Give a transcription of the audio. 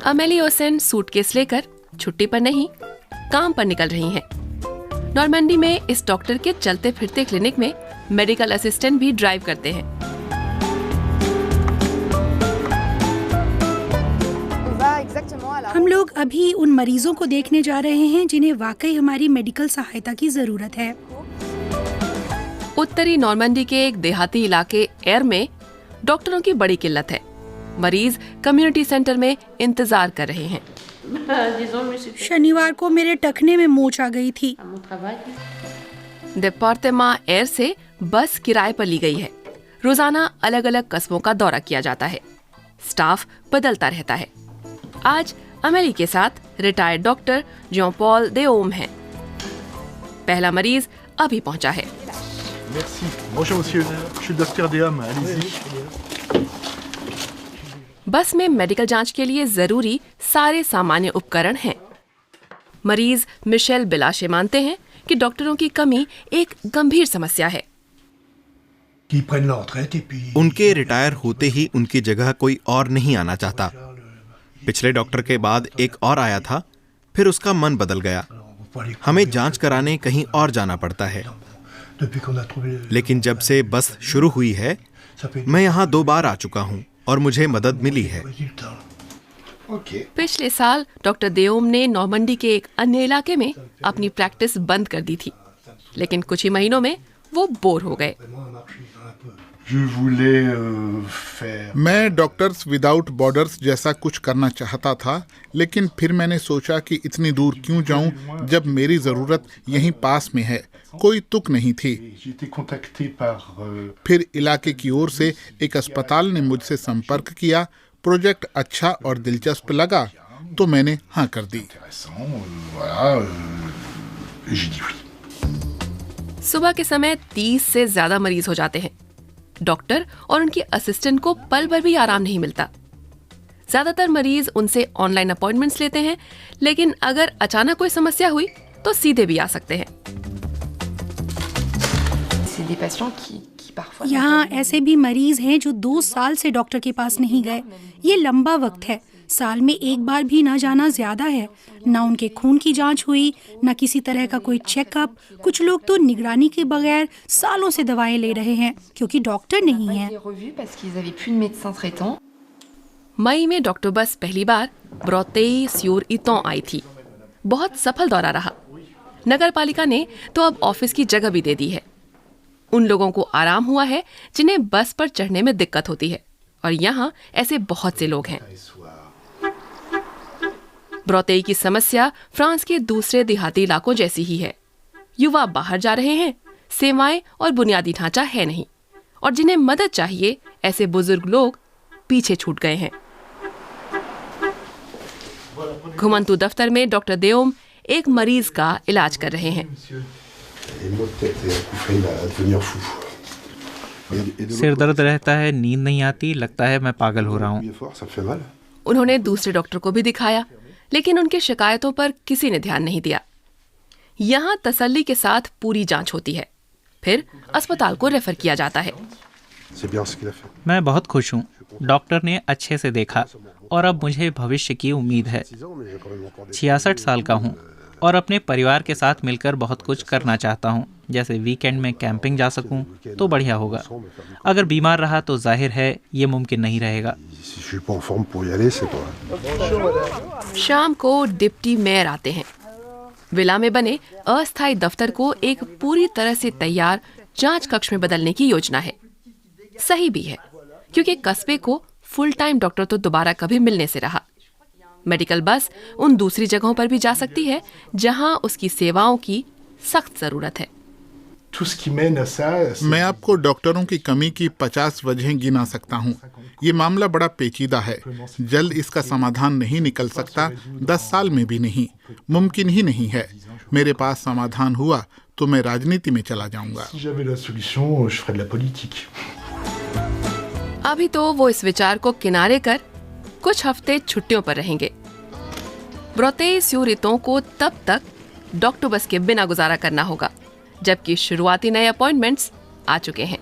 अमेली ocean suitcase लेकर छुट्टी पर नहीं, काम पर निकल रही हैं। नॉर्मंडी में इस डॉक्टर के चलते फिरते क्लिनिक में मेडिकल असिस्टेंट भी ड्राइव करते हैं। हम लोग अभी उन मरीजों को देखने जा रहे हैं जिन्हें वाकई हमारी मेडिकल सहायता की जरूरत है। उत्तरी नॉर्मंडी के एक देहाती इलाके एर में डॉक्टरों की बड़ी किल्लत है। मरीज कम्युनिटी सेंटर में इंतजार कर रहे हैं। शनिवार को मेरे टखने में मोच आ गई थी। डिपार्टेमेंट एर से बस किराए पर ली गई है। रोजाना अलग अलग कस्बों का दौरा किया जाता है। स्टाफ बदलता रहता है। आज अमेली के साथ रिटायर्ड डॉक्टर जॉन पॉल देओम हैं। पहला मरीज अभी पहुंचा है। बस में मेडिकल जांच के लिए जरूरी सारे सामान्य उपकरण हैं। मरीज मिशेल बिलाशे मानते हैं कि डॉक्टरों की कमी एक गंभीर समस्या है। उनके रिटायर होते ही उनकी जगह कोई और नहीं आना चाहता। पिछले डॉक्टर के बाद एक और आया था, फिर उसका मन बदल गया। हमें जांच कराने कहीं और जाना पड़ता है। लेकिन जब से बस शुरू हुई है, मैं यहाँ 2 बार आ चुका हूँ और मुझे मदद मिली है। पिछले साल डॉक्टर देओम ने नॉर्मंडी के एक अन्य इलाके में अपनी प्रैक्टिस बंद कर दी थी, लेकिन कुछ ही महीनों में वो बोर हो गए। मैं डॉक्टर्स विदाउट बॉर्डर्स जैसा कुछ करना चाहता था, लेकिन फिर मैंने सोचा कि इतनी दूर क्यों जाऊं जब मेरी जरूरत यहीं पास में है। कोई तुक नहीं थी। फिर इलाके की ओर से एक अस्पताल ने मुझसे संपर्क किया। प्रोजेक्ट अच्छा और दिलचस्प लगा तो मैंने हाँ कर दी। सुबह के समय 30 से ज्यादा मरीज हो जाते हैं। डॉक्टर और उनकी असिस्टेंट को पल भर भी आराम नहीं मिलता। ज्यादातर मरीज उनसे ऑनलाइन अपॉइंटमेंट्स लेते हैं, लेकिन अगर अचानक कोई समस्या हुई तो सीधे भी आ सकते हैं। यहाँ ऐसे भी मरीज हैं जो 2 साल से डॉक्टर के पास नहीं गए। ये लंबा वक्त है। साल में एक बार भी न जाना ज्यादा है। न उनके खून की जांच हुई, न किसी तरह का कोई चेकअप। कुछ लोग तो निगरानी के बगैर सालों से दवाएं ले रहे हैं क्योंकि डॉक्टर नहीं है। मई में डॉक्टर बस पहली बार ब्रोतेई-sur-Iton आई थी। बहुत सफल दौरा रहा। नगर पालिका ने तो अब ऑफिस की जगह भी दे दी है। उन लोगों को आराम हुआ है जिन्हें बस पर चढ़ने में दिक्कत होती है, और यहाँ ऐसे बहुत से लोग हैं। ब्रोतेई की समस्या फ्रांस के दूसरे देहाती इलाकों जैसी ही है। युवा बाहर जा रहे हैं, सेवाएं और बुनियादी ढांचा है नहीं, और जिन्हें मदद चाहिए ऐसे बुजुर्ग लोग पीछे छूट गए हैं। घुमंतू दफ्तर में डॉक्टर देओम एक मरीज का इलाज कर रहे हैं। सिर दर्द रहता है, नींद नहीं आती, लगता है मैं पागल हो रहा हूँ। उन्होंने दूसरे डॉक्टर को भी दिखाया, लेकिन उनकी शिकायतों पर किसी ने ध्यान नहीं दिया। यहाँ तसल्ली के साथ पूरी जांच होती है, फिर अस्पताल को रेफर किया जाता है। मैं बहुत खुश हूँ। डॉक्टर ने अच्छे से देखा और अब मुझे भविष्य की उम्मीद है। 66 साल का हूँ और अपने परिवार के साथ मिलकर बहुत कुछ करना चाहता हूँ। जैसे वीकेंड में कैंपिंग जा सकूँ तो बढ़िया होगा। अगर बीमार रहा तो जाहिर है ये मुमकिन नहीं रहेगा। शाम को डिप्टी मेयर आते हैं। विला में बने अस्थायी दफ्तर को एक पूरी तरह से तैयार जांच कक्ष में बदलने की योजना है। सही भी है, क्योंकि कस्बे को फुल टाइम डॉक्टर तो दोबारा कभी मिलने से रहा। मेडिकल बस उन दूसरी जगहों पर भी जा सकती है जहां उसकी सेवाओं की सख्त जरूरत है। मैं आपको डॉक्टरों की कमी की 50 वजहें गिना सकता हूँ। ये मामला बड़ा पेचीदा है। जल्द इसका समाधान नहीं निकल सकता, 10 साल में भी नहीं, मुमकिन ही नहीं है। मेरे पास समाधान हुआ तो मैं राजनीति में चला जाऊंगा। अभी तो वो इस विचार को किनारे कर कुछ हफ्ते छुट्टियों पर रहेंगे। ब्रोतेई-sur-Iton को तब तक डॉक्टर बस के बिना गुजारा करना होगा, जबकि शुरुआती नए अपॉइंटमेंट्स आ चुके हैं।